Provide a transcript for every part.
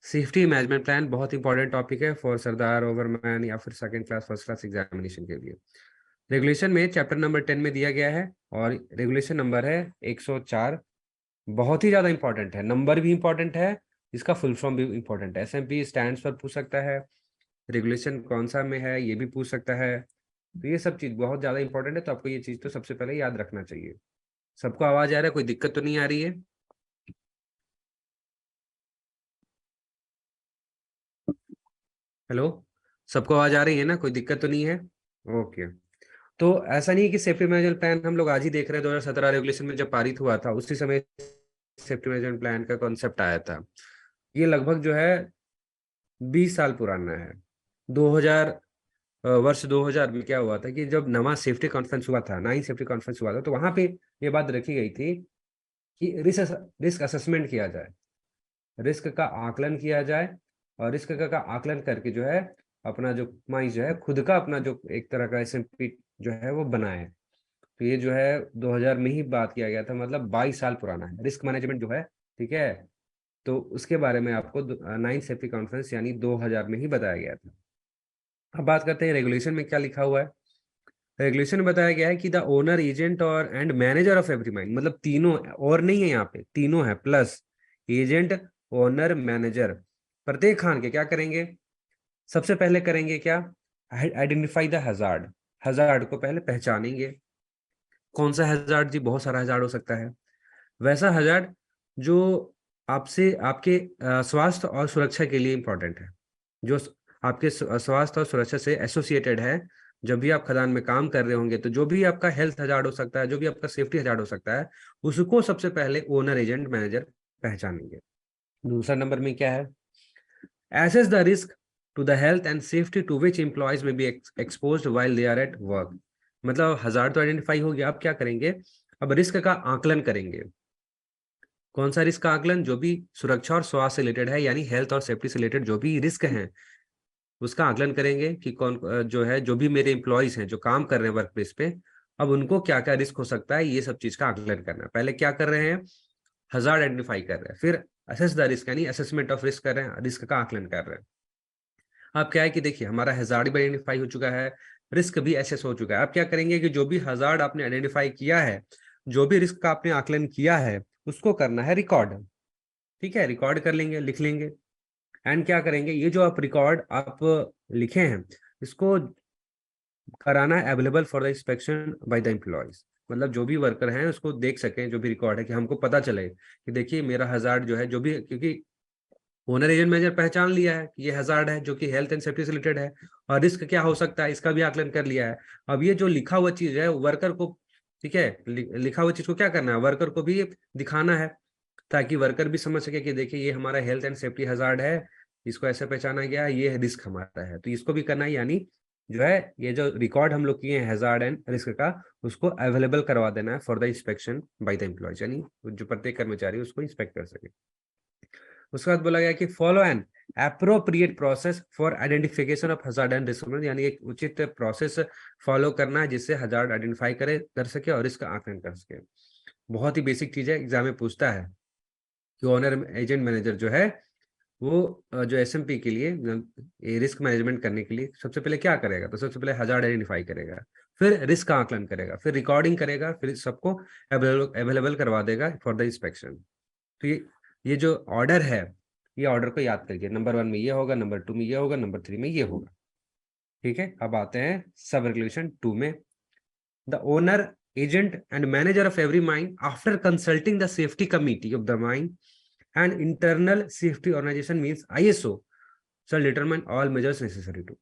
Safety management plan बहुत important topic है for सरदार, ओवरमैन या फिर second class first class examination के लिए। रेगुलेशन में चैप्टर नंबर 10 में दिया गया है और रेगुलेशन नंबर है 104। बहुत ही ज्यादा इंपॉर्टेंट है, नंबर भी इंपॉर्टेंट है, इसका फुल फॉर्म भी इंपॉर्टेंट है। एसएमपी स्टैंड्स पर पूछ सकता है, रेगुलेशन कौन सा में है ये भी पूछ सकता है। तो ये सब चीज बहुत ज्यादा इंपॉर्टेंट है, तो आपको ये चीज तो सबसे पहले याद रखना चाहिए। सबको आवाज आ रहा है? कोई दिक्कत तो नहीं आ रही है? हेलो, सबको आवाज आ रही है ना? कोई दिक्कत तो नहीं है? ओके। तो ऐसा नहीं है कि सेफ्टी मैनेजमेंट प्लान हम लोग आज ही देख रहे हैं। 2017 रेगुलेशन में जब पारित हुआ था उसी समय सेफ्टी मैनेजमेंट प्लान का कॉन्सेप्ट आया था। ये लगभग जो है 20 साल पुराना है। 2000 वर्ष 2000 में क्या हुआ था कि जब नवा सेफ्टी कॉन्फ्रेंस हुआ था, 9 सेफ्टी कॉन्फ्रेंस हुआ था, तो वहां पे ये बात रखी गई थी कि रिस्क असेसमेंट किया जाए, रिस्क का आकलन किया जाए, और रिस्क का आकलन करके जो है अपना जो माइंड जो है खुद का अपना जो एक तरह का एसएमपी जो है वो बनाए। तो ये जो है 2000 में ही बात किया गया था, मतलब 22 साल पुराना है रिस्क मैनेजमेंट जो है। ठीक है, तो उसके बारे में आपको 9 सेफ्टी कॉन्फ्रेंस यानी 2000 में ही बताया गया था। अब बात करते हैं रेगुलेशन में क्या लिखा हुआ है। रेगुलेशन में बताया गया है कि द ओनर, एजेंट और and manager of every mine, मतलब तीनों और नहीं है, यहाँ पे तीनों है प्लस एजेंट, ओनर, मैनेजर। प्रत्येक खान के क्या करेंगे? सबसे पहले करेंगे क्या? Identify the hazard. हजार्ड को पहले पहचानेंगे। कौन सा हजार्ड जी? बहुत सारा हजार्ड हो सकता है। वैसा हजार्ड जो आपसे आपके स्वास्थ्य और सुरक्षा के लिए इंपॉर्टेंट है, जो आपके स्वास्थ्य और सुरक्षा से एसोसिएटेड है। जब भी आप खदान में काम कर रहे होंगे तो जो भी आपका हेल्थ हजार्ड हो सकता है, जो भी आपका सेफ्टी हजार्ड हो सकता है, उसको सबसे पहले ओनर, एजेंट, मैनेजर पहचानेंगे। दूसरा नंबर में क्या है? Assess the risk to the health and safety to which employees may be exposed while they are at work। मतलब हजार तो आइडेंटिफाई हो गया, अब क्या करेंगे? अब रिस्क का आकलन करेंगे। कौन सा रिस्क का आकलन? जो भी सुरक्षा और स्वास्थ्य से रिलेटेड है, यानी हेल्थ और सेफ्टी से रिलेटेड जो भी रिस्क हैं, उसका आकलन करेंगे कि कौन जो है, जो भी मेरे एम्प्लॉयज हैं जो काम कर रहे हैं वर्क प्लेस पे, अब उनको क्या क्या रिस्क हो सकता है, ये सब चीज का आकलन करना है। पहले क्या कर रहे हैं? हजार आइडेंटिफाई कर रहे हैं, फिर असेस द रिस्क यानी असेसमेंट ऑफ रिस्क कर रहे हैं, रिस्क का आकलन कर रहे हैं। अब क्या है कि देखिए हमारा हजार्ड भी आइडेंटिफाई हो चुका है, रिस्क भी एसेस हो चुका है। अब क्या करेंगे कि जो भी हजार्ड आपने आइडेंटिफाई किया है, जो भी रिस्क का आपने आकलन किया है, उसको करना है रिकॉर्ड। ठीक है, रिकॉर्ड कर लेंगे, लिख लेंगे। एंड क्या करेंगे? ये जो आप रिकॉर्ड आप लिखे हैं, इसको कराना है available for the inspection by the employees. मतलब जो भी वर्कर हैं उसको देख सकें, जो भी रिकॉर्ड है, कि हमको पता चले कि देखिए मेरा हजार्ड जो है, जो भी, क्योंकि ओनर, एजेंट, मैनेजर पहचान लिया है कि ये हजार्ड है जो कि हेल्थ एंड सेफ्टी से रिलेटेड है, और रिस्क क्या हो सकता है इसका भी आकलन कर लिया है। अब ये जो लिखा हुआ चीज है वर्कर को, ठीक है, लिखा हुआ चीज को क्या करना है? वर्कर को भी दिखाना है, ताकि वर्कर भी समझ सके कि देखिए ये हमारा हेल्थ एंड सेफ्टी हजार्ड है, इसको ऐसे पहचाना गया है, ये रिस्क हमारा है, तो इसको भी करना है। यानी जो है ये जो रिकॉर्ड हम लोग किए हैं हजार्ड एंड रिस्क का, उसको अवेलेबल करवा देना है for the inspection by the employees, यानी जो प्रत्येक कर्मचारी उसको इंस्पेक्ट कर सके। उसके बाद बोला गया कि follow an appropriate process for identification of hazard and risk, यानी एक उचित प्रोसेस फॉलो करना है जिससे हजार्ड आइडेंटिफाई करे कर सके और इसका आकलन कर सके। बहुत ही बेसिक चीज है, एग्जाम में पूछता है कि ओनर, एजेंट, मैनेजर जो है वो जो एसएमपी के लिए रिस्क मैनेजमेंट करने के लिए सबसे पहले क्या करेगा? तो सबसे पहले हजार्ड आइडेंटिफाई करेगा, फिर रिस्क का आकलन करेगा, फिर रिकॉर्डिंग करेगा, फिर सबको अवेलेबल करवा देगा फॉर द इंस्पेक्शन। तो ये जो ऑर्डर है, ये ऑर्डर को याद करिए। नंबर 1 में ये होगा, नंबर 2 में ये होगा, नंबर 3 में ये होगा। ठीक है, अब आते हैं सब रेगुलेशन 2 में। The owner, agent and manager of every mine after consulting the safety committee of the mine and internal safety organisation means ISO shall determine all measures necessary to।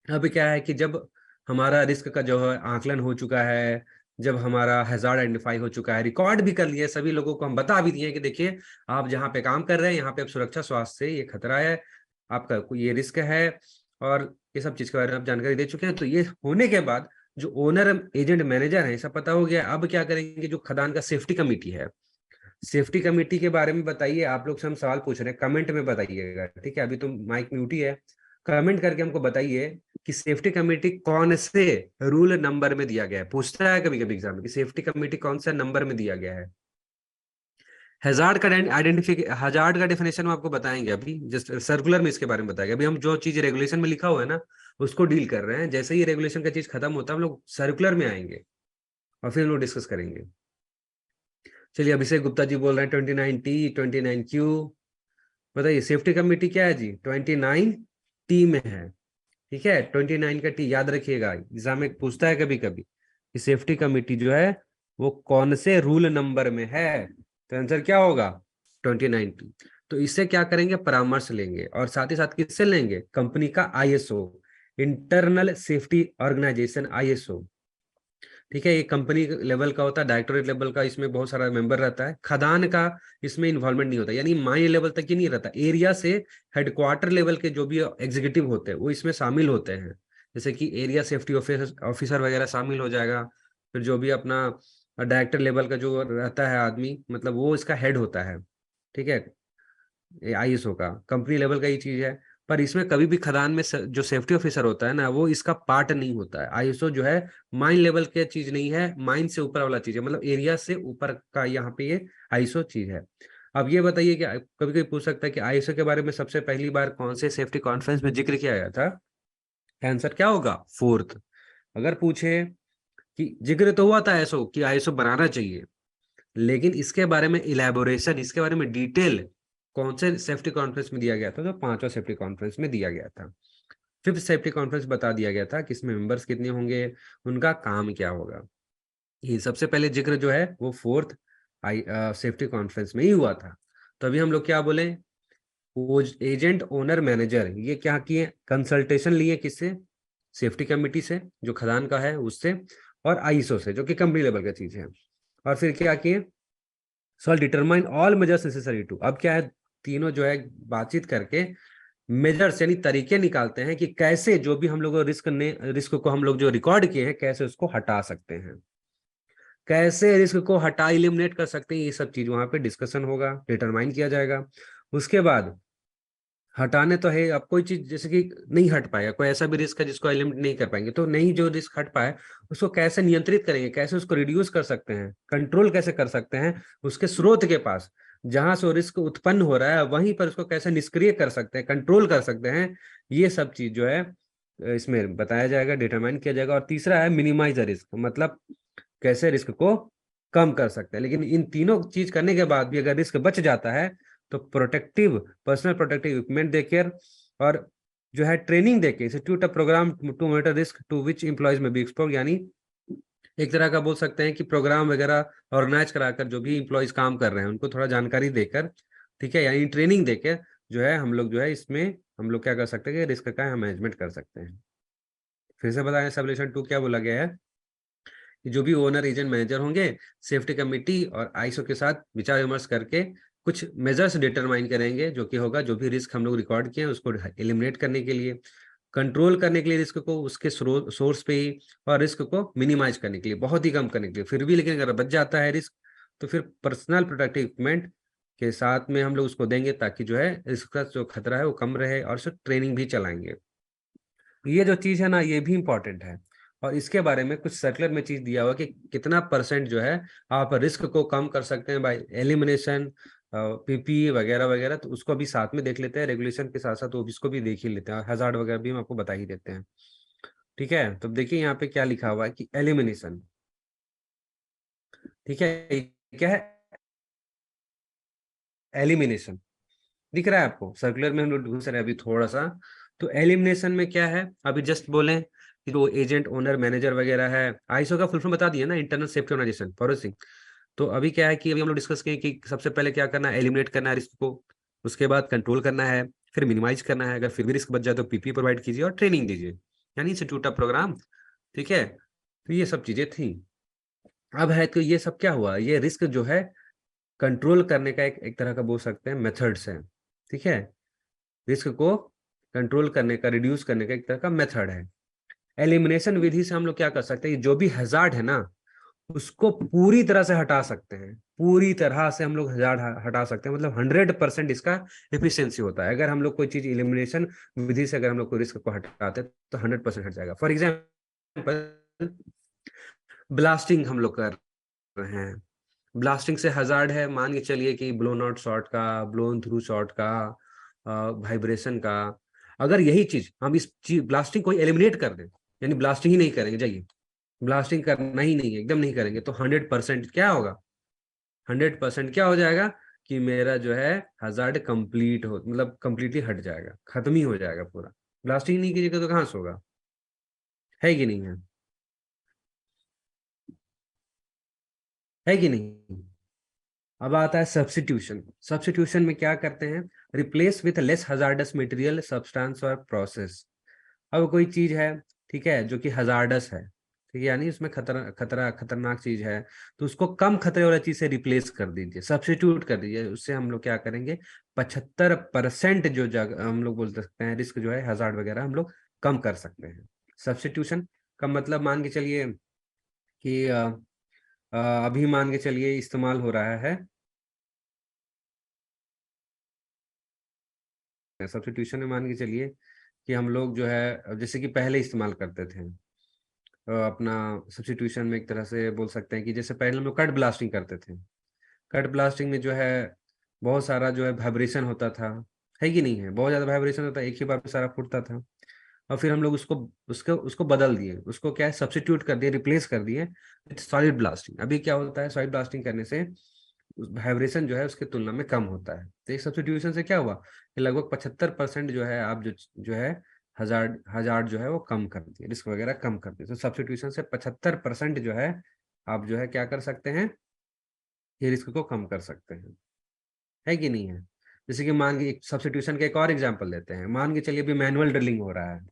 अब क्या है कि जब हमारा रिस्क का जो है आकलन हो चुका है, जब हमारा हैजार्ड आइडेंटिफाई हो चुका है, रिकॉर्ड भी कर लिया, सभी लोगों को हम बता भी दिए कि देखिए आप जहाँ पे काम कर रहे हैं यहाँ पे आप सुरक्षा स्वास्थ्य से ये खतरा है, आपका कोई ये रिस्क है, और ये सब चीज के बारे में आप जानकारी दे चुके हैं। तो ये होने के बाद जो ओनर, एजेंट, मैनेजर है, सब पता हो गया। अब क्या करेंगे? जो खदान का सेफ्टी कमेटी है, सेफ्टी कमेटी के बारे में बताइए। आप लोग से हम सवाल पूछ रहे हैं, कमेंट में बताइएगा। ठीक है, अभी तो माइक म्यूट ही है, कमेंट करके हमको बताइए कि सेफ्टी कमेटी कौन से रूल नंबर में दिया गया है। पूछता है कभी कभी एग्जाम में कि सेफ्टी कमेटी कौन सा नंबर में दिया गया है। हजार्ड का डेफिनेशन हम आपको बताएंगे अभी, जस्ट सर्कुलर में इसके बारे में बताएंगे। अभी हम जो चीज रेगुलेशन में लिखा हुआ है ना उसको डील कर रहे हैं। जैसे ही रेगुलेशन का चीज खत्म होता है हम लोग सर्कुलर में आएंगे और फिर हम लोग डिस्कस करेंगे। चलिए, अभिषेक गुप्ता जी बोल रहे हैं 29T 29Q। बताइए सेफ्टी कमिटी क्या है जी? 29T में है। ठीक है, 29 का टी याद रखिएगा, एग्जाम में पूछता है कभी कभी कि सेफ्टी कमेटी जो है वो कौन से रूल नंबर में है, तो आंसर क्या होगा? 29T। तो इससे क्या करेंगे? परामर्श लेंगे, और साथ ही साथ किससे लेंगे? कंपनी का ISO, internal safety organisation, ISO. ठीक है, ये कंपनी लेवल का होता है, डायरेक्टोरेट लेवल का इसमें बहुत सारा मेंबर रहता है। खदान का इसमें इन्वॉल्वमेंट नहीं होता, यानी माइन लेवल तक ही नहीं रहता, एरिया से हेडक्वार्टर लेवल के जो भी एग्जीक्यूटिव होते हैं वो इसमें शामिल होते हैं। जैसे कि एरिया सेफ्टी ऑफिसर वगैरह शामिल हो जाएगा। फिर जो भी अपना डायरेक्टर लेवल का जो रहता है आदमी, मतलब वो इसका हेड होता है। ठीक है, आईएसओ का कंपनी लेवल का ही चीज है। पर इसमें कभी भी खदान में जो सेफ्टी ऑफिसर होता है ना वो इसका पार्ट नहीं होता है। आईएसओ जो है माइन लेवल के चीज नहीं है, माइन से ऊपर वाला चीज है, मतलब एरिया से ऊपर का यहाँ पे ये आईएसओ चीज है। अब ये बताइए कि कभी कोई पूछ सकता है कि आईएसओ के बारे में सबसे पहली बार कौन से सेफ्टी कॉन्फ्रेंस में जिक्र किया गया था? आंसर क्या होगा? फोर्थ। अगर पूछे कि जिक्र तो हुआ था आईएसओ कि आईएसओ बनाना चाहिए, लेकिन इसके बारे में इलेबोरेशन, इसके बारे में डिटेल कौन से सेफ्टी कॉन्फ्रेंस में दिया गया था? तो पांचवा सेफ्टी कॉन्फ्रेंस में दिया गया था। फिफ्थ सेफ्टी कॉन्फ्रेंस बता दिया गया था कि इसमें मेंबर्स कितने होंगे, उनका काम क्या होगा। ये सबसे पहले जिक्र जो है वो फोर्थ आई सेफ्टी कॉन्फ्रेंस में ही हुआ था। तो अभी हम लोग क्या बोले? वो एजेंट ओनर मैनेजर ये क्या किए? कंसल्टेशन लिए, किससे? सेफ्टी कमिटी से जो खदान का है उससे, और आईएसओ से जो कि कंपनी लेवल का चीज है। और फिर क्या किए? Shall determine all measures necessary to, अब क्या है, तीनों जो है बातचीत करके मेजर्स यानी तरीके निकालते हैं कि कैसे जो भी हम लोग रिस्क को हम लोग जो रिकॉर्ड किए हैं कैसे उसको हटा सकते हैं, कैसे रिस्क को हटा इलिमिनेट कर सकते हैं। ये सब चीज वहां पे डिस्कशन होगा, डिटरमाइन किया जाएगा। उसके बाद हटाने तो है, अब कोई चीज जैसे कि नहीं हट पाएगा, कोई ऐसा भी रिस्क है जिसको एलिमिनेट नहीं कर पाएंगे, तो नहीं जो रिस्क हट पाए उसको कैसे नियंत्रित करेंगे, कैसे उसको रिड्यूस कर सकते हैं, कंट्रोल कैसे कर सकते हैं, उसके स्रोत के पास जहां से वो रिस्क उत्पन्न हो रहा है वहीं पर उसको कैसे निष्क्रिय कर सकते हैं, कंट्रोल कर सकते हैं। ये सब चीज जो है इसमें बताया जाएगा, डिटरमाइन किया जाएगा। और तीसरा है मिनिमाइज द रिस्क, मतलब कैसे रिस्क को कम कर सकते हैं। लेकिन इन तीनों चीज करने के बाद भी अगर रिस्क बच जाता है तो प्रोटेक्टिव पर्सनल प्रोटेक्टिव इक्विपमेंट देकर और जो है ट्रेनिंग देके institute of programme to monitor risk to which employees may be expose, यानी एक तरह का बोल सकते हैं कि प्रोग्राम वगैरह ऑर्गेनाइज कराकर जो भी इम्प्लॉयज काम कर रहे हैं उनको थोड़ा जानकारी देकर, ठीक है, यानी ट्रेनिंग देकर जो है हम लोग जो है इसमें हम लोग क्या कर सकते हैं कि रिस्क का मैनेजमेंट कर सकते हैं। फिर से बताएं सबलेशन 2 क्या बोला गया है कि जो भी ओनर एजेंट मैनेजर होंगे सेफ्टी कमिटी और आईएसओ के साथ विचार विमर्श करके कुछ मेजर्स डिटरमाइन करेंगे, जो कि होगा जो भी रिस्क हम लोग रिकॉर्ड किए हैं उसको एलिमिनेट करने के लिए, कंट्रोल करने के लिए रिस्क को उसके सोर्स पे ही, और रिस्क को मिनिमाइज करने के लिए, बहुत ही कम करने के लिए। फिर भी लेकिन अगर बच जाता है रिस्क तो फिर पर्सनल प्रोटेक्टिव इक्विपमेंट के साथ में हम लोग उसको देंगे ताकि जो है रिस्क का जो खतरा है वो कम रहे, और उसको ट्रेनिंग भी चलाएंगे। ये जो चीज है ना ये भी इंपॉर्टेंट है। और इसके बारे में कुछ सर्कुलर में चीज दिया हुआ कि कितना परसेंट जो है आप रिस्क को कम कर सकते हैं बाय एलिमिनेशन, पीपी वगैरह वगैरह, तो उसको भी साथ में देख लेते हैं, रेगुलेशन के साथ साथ वो इसको भी देख ही लेते हैं, और हजार्ड वगैरह भी हम आपको बता ही देते हैं। ठीक है, तो देखिए यहाँ पे क्या लिखा हुआ है कि एलिमिनेशन, ठीक है, क्या है? एलिमिनेशन दिख रहा है आपको? सर्कुलर में हम लोग घुस रहे हैं अभी थोड़ा सा। तो एलिमिनेशन में क्या है, अभी जस्ट बोले कि जो एजेंट ओनर मैनेजर वगैरह है, आईएसओ का फुल फॉर्म बता दिया ना, इंटरनल सेफ्टी ऑर्गेनाइजेशन फॉरेस्टिंग। तो अभी क्या है कि अभी हम लोग डिस्कस किए कि सबसे पहले क्या करना है, एलिमिनेट करना है रिस्क को, उसके बाद कंट्रोल करना है, फिर मिनिमाइज करना है, अगर फिर भी रिस्क बच जाए तो पीपी प्रोवाइड कीजिए और ट्रेनिंग दीजिए, यानी इंस्टीट्यूट ऑफ प्रोग्राम। ठीक है, तो ये सब चीजें थी। अब है तो ये सब क्या हुआ, ये रिस्क जो है कंट्रोल करने का एक तरह का बोल सकते हैं मेथड्स है। ठीक है, रिस्क को कंट्रोल करने का, रिड्यूस करने का एक तरह का मेथड है। एलिमिनेशन विधि से हम लोग क्या कर सकते हैं, जो भी हैजार्ड है ना उसको पूरी तरह से हटा सकते हैं, पूरी तरह से हम लोग हैजार्ड हटा सकते हैं, मतलब 100% इसका एफिशिएंसी होता है। अगर हम लोग कोई चीज एलिमिनेशन विधि से अगर हम लोग कोई रिस्क को हटाते हैं तो 100% हट जाएगा। फॉर एग्जाम्पल ब्लास्टिंग हम लोग कर रहे हैं, ब्लास्टिंग से हजार्ड है, मान के चलिए कि ब्लोन आउट शॉट का, ब्लोन थ्रू शॉट का, वाइब्रेशन का। अगर यही चीज हम इस चीज ब्लास्टिंग को एलिमिनेट कर दें, यानी ब्लास्टिंग ही नहीं करेंगे, जाइए ब्लास्टिंग करना ही नहीं है, एकदम नहीं करेंगे, तो 100% क्या होगा, 100% क्या हो जाएगा कि मेरा जो है हजार्ड कंप्लीट हो, मतलब कंप्लीटली हट जाएगा, खत्म ही हो जाएगा पूरा। ब्लास्टिंग नहीं कीजिएगा तो कहाँ से होगा, है कि नहीं है कि नहीं। अब आता है सब्स्टिट्यूशन। सब्स्टिट्यूशन में क्या करते हैं, replace with less hazardous material, substance और प्रोसेस। अब कोई चीज है, ठीक है, जो कि हजार्डस है, ठीक है, यानी उसमें खतरनाक चीज है, तो उसको कम खतरे वाला चीज से रिप्लेस कर दीजिए, सब्स्टिट्यूट कर दीजिए। उससे हम लोग क्या करेंगे, 75% जो जगह हम लोग बोल सकते हैं रिस्क जो है हजार्ड वगैरह हम लोग कम कर सकते हैं। सब्स्टिट्यूशन का मतलब मान के चलिए कि अभी मान के चलिए इस्तेमाल हो रहा है, सब्स्टिट्यूशन में मान के चलिए कि हम लोग जो है जैसे कि पहले इस्तेमाल करते थे, अपना सब्स्टिट्यूशन में एक तरह से बोल सकते हैं कि जैसे पहले हम लोग कट ब्लास्टिंग करते थे। कट ब्लास्टिंग में जो है बहुत सारा जो है वाइब्रेशन होता था, है कि नहीं है, बहुत ज्यादा वाइब्रेशन होता है, एक ही बार में सारा फूटता था। और फिर हम लोग उसको उसको उसको बदल दिए, उसको क्या है सब्स्टिट्यूट कर दिए, रिप्लेस कर दिए विथ सॉलिड ब्लास्टिंग। अभी क्या होता है, सॉलिड ब्लास्टिंग करने से वाइब्रेशन जो है उसके तुलना में कम होता है। तो एक सब्स्टिट्यूशन से क्या हुआ कि लगभग 75% जो है आप जो है हजार्ड हजार्ड जो है वो कम कर दिए, रिस्क वगैरह कम कर दिए। तो सब्स्टिट्यूशन से 75% जो है आप जो है क्या कर सकते हैं, ये रिस्क को कम कर सकते हैं, है कि नहीं है। जैसे कि मान के सब्स्टिट्यूशन का एक और एग्जांपल लेते हैं, मान के चलिए अभी मैनुअल ड्रिलिंग हो रहा है,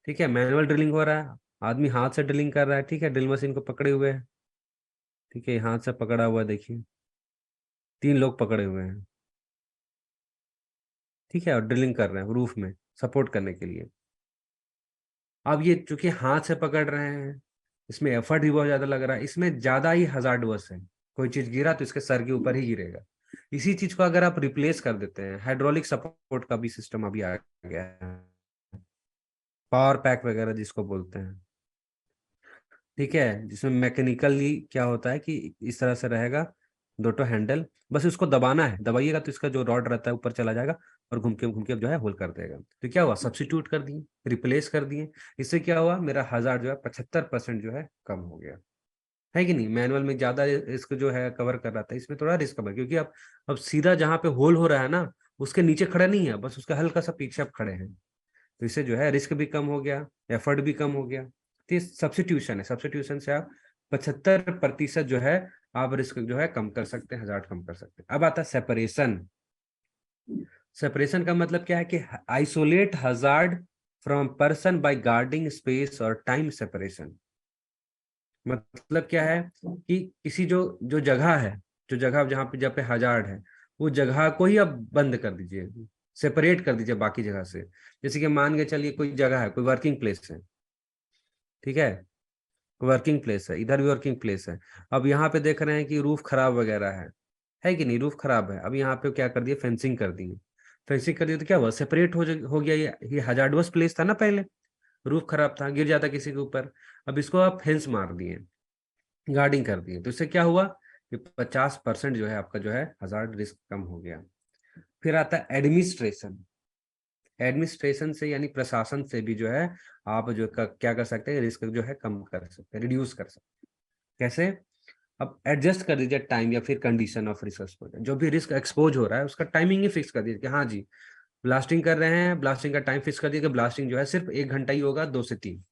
ठीक है, मैनुअल ड्रिलिंग हो रहा है, आदमी हाथ से ड्रिलिंग कर रहा है, ठीक है, ड्रिल मशीन को पकड़े हुए है, ठीक है, हाथ से पकड़ा हुआ है, देखिए 3 लोग पकड़े हुए हैं, ठीक है, और ड्रिलिंग कर रहे हैं रूफ में सपोर्ट करने के लिए। अब ये चूंकि हाथ से पकड़ रहे हैं, इसमें एफर्ट भी बहुत ज्यादा लग रहा है, इसमें ज्यादा ही हजार्डवर्स है, कोई चीज गिरा तो इसके सर के ऊपर ही गिरेगा। इसी चीज को अगर आप रिप्लेस कर देते हैं, हाइड्रोलिक सपोर्ट का भी सिस्टम अभी आ गया है, पावर पैक वगैरह जिसको बोलते हैं, ठीक है, जिसमें मैकेनिकली क्या होता है कि इस तरह से रहेगा, दो तो हैंडल, बस उसको दबाना है, दबाइएगा तो इसका जो रॉड रहता है ऊपर चला जाएगा और घूम के जो है होल कर देगा। तो क्या हुआ, सब्स्टिट्यूट कर दिए, रिप्लेस कर दिए, इससे क्या हुआ, मेरा हजार जो है 75% जो है कम हो गया, है कि नहीं। मैनुअल में ज्यादा रिस्क जो है कवर कर रहा था, इसमें थोड़ा रिस्क कवर, क्योंकि अब सीधा जहाँ पे होल हो रहा है ना, उसके नीचे खड़े नहीं है, बस उसका हल्का सा पीछे आप खड़े हैं, तो इससे जो है रिस्क भी कम हो गया, एफर्ट भी कम हो गया। तो ये सब्स्टिट्यूशन है, सब्स्टिट्यूशन से आप 75% जो है आप रिस्क जो है कम कर सकते हैं, हजार्ड कम कर सकते हैं। अब आता है सेपरेशन। सेपरेशन का मतलब क्या है कि isolate hazard from person by guarding space और टाइम सेपरेशन। मतलब क्या है कि किसी जो जो जगह है, जो जगह जहाँ पे हजार्ड है, वो जगह को ही आप बंद कर दीजिए, सेपरेट कर दीजिए बाकी जगह से। जैसे कि मान के चलिए कोई जगह है, कोई वर्किंग प्लेस है, ठीक है, वर्किंग प्लेस है, इधर भी वर्किंग प्लेस है। अब यहाँ पे देख रहे हैं कि रूफ खराब वगैरह है कि नहीं, रूफ खराब है, अब यहाँ पे क्या कर दिए, फेंसिंग कर दी। फेंसिंग कर दी तो क्या हुआ, सेपरेट हो गया, ये हजार्डवस प्लेस था ना पहले, रूफ खराब था, गिर जाता किसी के ऊपर, अब इसको आप फेंस मार दिए, गार्डिंग कर दिए, तो इससे क्या हुआ कि 50% जो है आपका जो है हजार्ड रिस्क कम हो गया। फिर आता है एडमिनिस्ट्रेशन। एडमिनिस्ट्रेशन से यानी प्रशासन से भी जो है आप क्या कर सकते हैं, रिस्क जो है कम कर सकते हैं, रिड्यूस कर सकते हैं। कैसे, अब एडजस्ट कर दीजिए टाइम या फिर कंडीशन ऑफ रिस्क एक्सपोजर, जो भी रिस्क एक्सपोज हो रहा है उसका टाइमिंग ही फिक्स कर दीजिए कि हाँ जी, ब्लास्टिंग कर रहे हैं, ब्लास्टिंग का टाइम फिक्स कर दिया कि ब्लास्टिंग जो है सिर्फ 1 घंटा ही होगा, 2 से 3।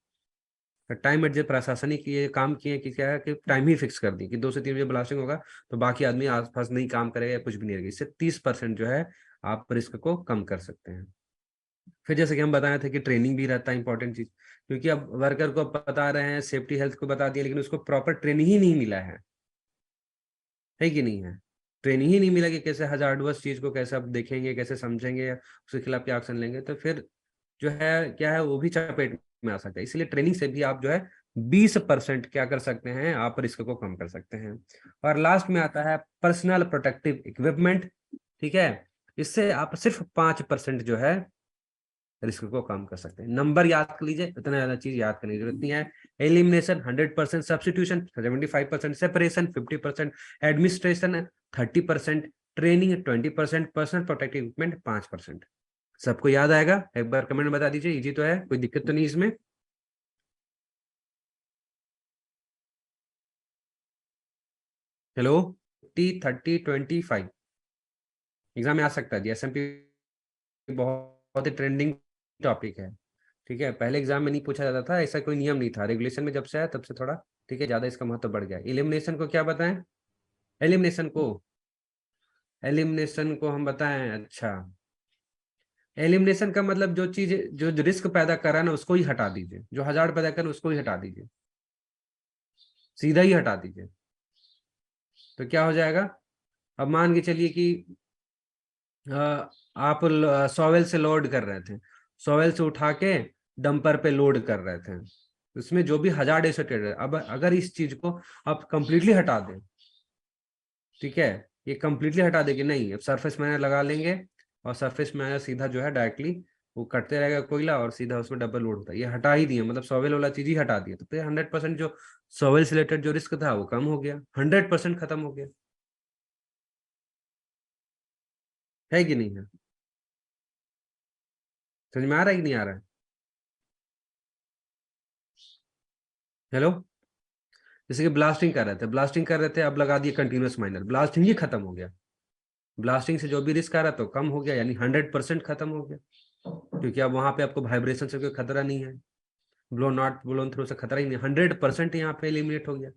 टाइम एडजस्ट प्रशासनिक ये काम किए कि क्या है कि टाइम ही फिक्स कर दी कि 2 से 3 बजे ब्लास्टिंग होगा, तो बाकी आदमी आसपास नहीं काम करेगा या कुछ भी नहीं रहेगा। इससे 30% जो है आप रिस्क को कम कर सकते हैं। फिर जैसे कि हम बताए थे कि ट्रेनिंग भी रहता है इंपॉर्टेंट चीज, क्योंकि अब वर्कर को बता रहे हैं, सेफ्टी हेल्थ को बता दिया, लेकिन उसको प्रॉपर ट्रेनिंग ही नहीं मिला है कि नहीं है। ट्रेनिंग ही नहीं मिला कि कैसे हजार्डवर्स चीज को कैसे आप देखेंगे, कैसे समझेंगे, या उसके खिलाफ क्या एक्शन लेंगे, तो फिर जो है क्या है वो भी चपेट में आ सकता है। इसलिए ट्रेनिंग से भी आप जो है 20% क्या कर सकते हैं, आप रिस्क को कम कर सकते हैं। और लास्ट में आता है पर्सनल प्रोटेक्टिव इक्विपमेंट, ठीक है, इससे आप सिर्फ 5% जो है रिस्क को कम कर सकते हैं। नंबर याद कर लीजिए, इतना ज्यादा चीज याद करने की जरूरत नहीं है। Elimination 100%, substitution 75%, separation 50%, administration 30%, training 20%, personal protective equipment 5%। सबको याद आएगा? एक बार कमेंट बता दीजिए, इजी तो है, कोई दिक्कत तो नहीं इसमें? हेलो। 30, 30, 25 एग्जाम में आ सकता है जी। एसएमपी बहुत ही ट्रेंडिंग टॉपिक है। ठीक है, पहले एग्जाम में नहीं पूछा जाता था, ऐसा कोई नियम नहीं था, रेगुलेशन में जब से आया तब से थोड़ा ठीक है ज्यादा इसका महत्व बढ़ गया। एलिमिनेशन को क्या बताएं? एलिमिनेशन को एलिमिनेशन को हम बताएं, अच्छा। एलिमिनेशन का मतलब जो चीज जो रिस्क पैदा कर रहा है ना उसको ही हटा दीजिए, जो हजार्ड पैदा कर रहा है उसको ही हटा दीजिए, सीधा ही हटा दीजिए। तो क्या हो जाएगा? अब मान के चलिए कि आप सॉवेल से लोड कर रहे थे, सॉवेल से उठा के डंपर पे लोड कर रहे थे, उसमें जो भी हजार्ड एसोसिएटेड है, अब अगर इस चीज को आप कंप्लीटली हटा दें, ठीक है, ये कंप्लीटली हटा देंगे नहीं, अब सरफेस माइनर लगा लेंगे और सरफेस माइनर सीधा जो है डायरेक्टली वो कटते रहेगा कोयला और सीधा उसमें डबल लोड होता है, ये हटा ही दिए, मतलब सॉवेल वाला चीज ही हटा दिया, तो फिर 100% जो सॉवेल से रिलेटेड जो रिस्क था वो कम हो गया, 100% खत्म हो गया। है कि नहीं है? समझ में आ रहा है कि नहीं आ रहा है? हेलो। जैसे कि ब्लास्टिंग कर रहे थे, अब लगा दिए कंटिन्यूअस माइनर, ब्लास्टिंग ही खत्म हो गया, ब्लास्टिंग से जो भी रिस्क आ रहा तो कम हो गया, यानी 100% खत्म हो गया, क्योंकि अब वहां पे आपको वाइब्रेशन से कोई खतरा नहीं है, ब्लोन आउट ब्लोन थ्रू से खतरा ही नहीं, 100% यहाँ पे एलिमिनेट हो गया।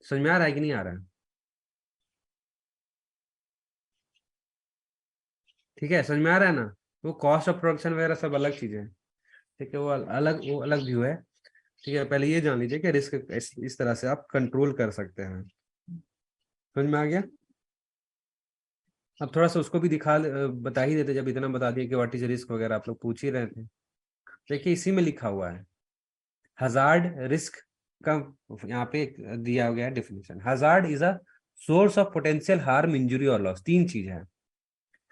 समझ में आ रहा है कि नहीं आ रहा है? ठीक है, समझ में आ रहा है ना? वो कॉस्ट ऑफ प्रोडक्शन वगैरह सब अलग चीजें हैं, ठीक है, वो अलग व्यू है। ठीक है, पहले ये जान लीजिए कि रिस्क इस तरह से आप कंट्रोल कर सकते हैं। समझ में आ गया? अब थोड़ा सा उसको भी बता ही देते, जब इतना बता दिया कि व्हाट इज रिस्क वगैरह आप लोग पूछ ही रहे थे। देखिए इसी में लिखा हुआ है हजार्ड रिस्क का, यहाँ पे दिया गया है definition, hazard is a source of potential harm, injury और लॉस। तीन चीज है,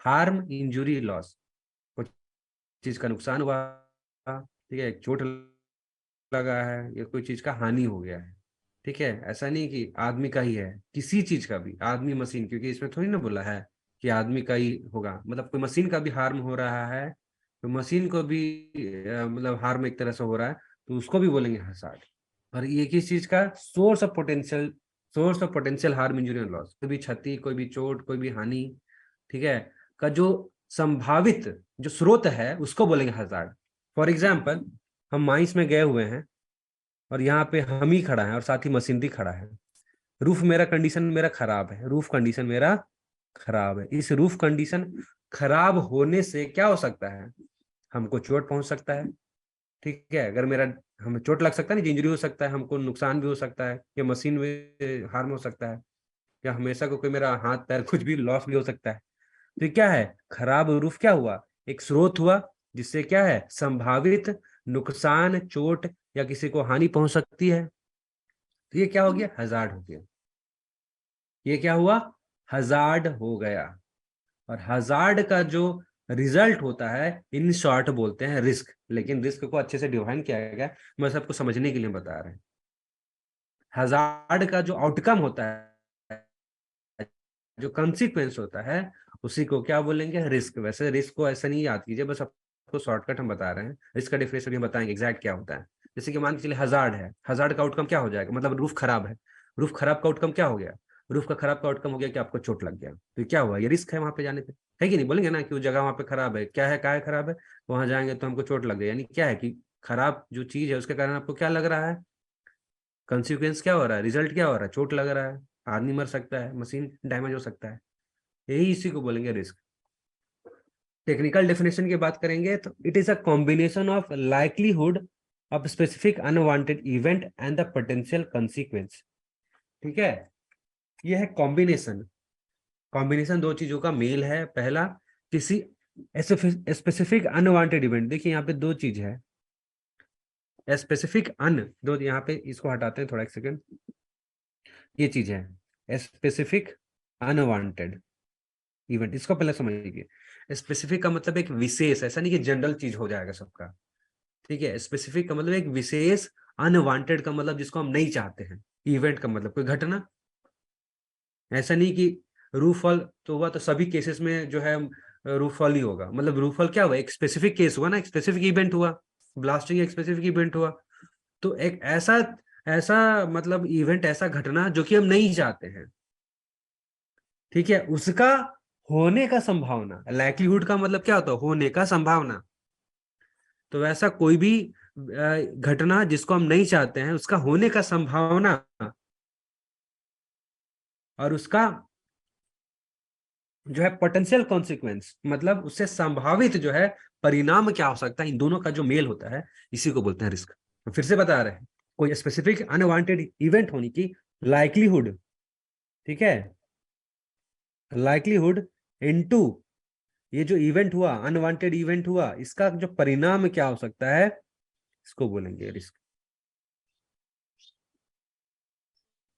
हार्म, इंजुरी, लॉस। कुछ चीज का नुकसान हुआ, ठीक है, एक चोट लगा है या कोई चीज का हानि हो गया है, ठीक है, ऐसा नहीं कि आदमी का ही है, किसी चीज का भी, आदमी मशीन, क्योंकि इसमें थोड़ी ना बोला है कि आदमी का ही होगा, मतलब कोई मशीन का भी हार्म हो रहा है तो मशीन को भी मतलब हार्म एक तरह से हो रहा है तो उसको भी बोलेंगे हसार्ड। और ये किस चीज का source of potential harm, injury and loss, कोई भी क्षति, कोई भी चोट, कोई भी हानि, ठीक है, का जो संभावित जो स्रोत है उसको बोलेंगे हजार्ड। फॉर एग्जाम्पल, हम माइंस में गए हुए हैं और यहाँ पे हम ही खड़ा है और साथ ही मशीनरी खड़ा है, रूफ मेरा कंडीशन मेरा खराब है, रूफ कंडीशन मेरा खराब है, इस रूफ कंडीशन खराब होने से क्या हो सकता है, हमको चोट पहुंच सकता है, ठीक है, अगर मेरा हमें चोट लग सकता है ना, इंजरी हो सकता है, हमको नुकसान भी हो सकता है, या मशीन में हार्म हो सकता है, या हमेशा को कोई मेरा हाथ पैर कुछ भी लॉस भी हो सकता है। तो ये क्या है, खराब रूफ क्या हुआ, एक स्रोत हुआ जिससे क्या है, संभावित नुकसान, चोट या किसी को हानि पहुंच सकती है, तो ये क्या हो गया, हजार्ड हो गया। ये क्या हुआ, हजार्ड हो गया। और हजार्ड का जो रिजल्ट होता है इन शॉर्ट बोलते हैं रिस्क, लेकिन रिस्क को अच्छे से डिफाइन किया गया है, मैं सबको समझने के लिए बता रहे हैं। हजार्ड का जो आउटकम होता है, जो कंसिक्वेंस होता है, उसी को क्या बोलेंगे, रिस्क। वैसे रिस्क को ऐसा नहीं याद कीजिए, बस आपको शॉर्टकट हम बता रहे हैं, रिस्क का डिफिनेशन बताएंगे एग्जैक्ट क्या होता है। जैसे कि मान के चलिए हजार्ड है, हजार्ड का आउटकम क्या हो जाएगा, मतलब रूफ खराब है, रूफ खराब का आउटकम क्या हो गया, रूफ का खराब का आउटकम हो गया कि आपको चोट लग गया, तो ये क्या हुआ, ये रिस्क है वहां पे जाने पे, है कि नहीं? बोलेंगे ना कि वो जगह वहां पे खराब है, क्या है, क्या है खराब है, वहां जाएंगे तो हमको चोट लग गई, यानी क्या है कि खराब जो चीज है उसके कारण आपको क्या लग रहा है, कंसिक्वेंस क्या हो रहा है, रिजल्ट क्या हो रहा है, चोट लग रहा है, आदमी मर सकता है, मशीन डैमेज हो सकता है, यही इसी को बोलेंगे रिस्क। टेक्निकल डेफिनेशन की बात करेंगे तो it is a combination of likelihood of specific unwanted event and the potential consequence. ठीक है, यह है कॉम्बिनेशन। कॉम्बिनेशन दो चीजों का मेल है, पहला किसी स्पेसिफिक अनवांटेड इवेंट, देखिए यहाँ पे दो चीज है, स्पेसिफिक अन, दो यहाँ पे इसको हटाते हैं थोड़ा, एक सेकेंड, ये चीज है स्पेसिफिक अनवांटेड इवेंट, इसको पहले समझिए। स्पेसिफिक का मतलब एक विशेष, ऐसा नहीं कि जनरल चीज हो जाएगा सबका, ठीक है। स्पेसिफिक का मतलब एक विशेष, अनवांटेड का मतलब जिसको हम नहीं चाहते हैं, इवेंट का मतलब कोई घटना। ऐसा नहीं कि रूफ फॉल तो हुआ तो सभी केसेस में जो है रूफ फॉल ही होगा, मतलब रूफ फॉल क्या हुआ, एक स्पेसिफिक केस हुआ ना, एक स्पेसिफिक इवेंट हुआ, ब्लास्टिंग एक स्पेसिफिक इवेंट हुआ। तो एक ऐसा ऐसा मतलब इवेंट, ऐसा घटना जो कि हम नहीं चाहते हैं, ठीक है, उसका होने का संभावना, लाइक्लीहुड का मतलब क्या होता है, होने का संभावना। तो वैसा कोई भी घटना जिसको हम नहीं चाहते हैं, उसका होने का संभावना और उसका जो है पोटेंशियल कॉन्सिक्वेंस, मतलब उससे संभावित जो है परिणाम क्या हो सकता है, इन दोनों का जो मेल होता है, इसी को बोलते हैं रिस्क। फिर से बता रहे हैं, कोई स्पेसिफिक अनवांटेड इवेंट होने की लाइक्लीहुड, ठीक है, लाइक्लीहुड इनटू ये जो इवेंट हुआ, अनवांटेड इवेंट हुआ, इसका जो परिणाम क्या हो सकता है, इसको बोलेंगे रिस्क।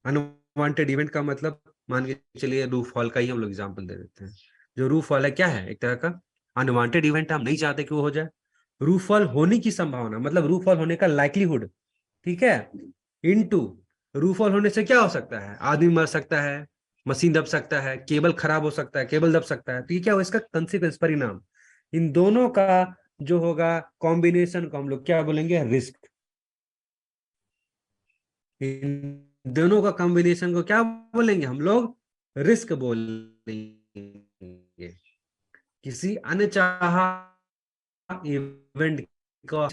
अनवांटेड इवेंट का मतलब मान के चलिए रूफ फॉल का ही हम लोग एग्जांपल दे देते हैं। जो रूफ फॉल है क्या है, एक तरह का अनवांटेड इवेंट, हम नहीं चाहते कि वो हो जाए। रूफ फॉल होने की संभावना मतलब रूफ फॉल होने का लाइक्लीहुड, ठीक है, इनटू रूफ फॉल होने से क्या हो सकता है, आदमी मर सकता है, मशीन दब सकता है, केबल खराब हो सकता है, केबल दब सकता है। तो ये क्या हो, इसका कंसिक्वेंस, परिणाम। इन दोनों का जो होगा कॉम्बिनेशन को हम लोग क्या बोलेंगे, रिस्क। इन दोनों का कॉम्बिनेशन को क्या बोलेंगे हम लोग, रिस्क बोलेंगे। किसी अनचाहा इवेंट का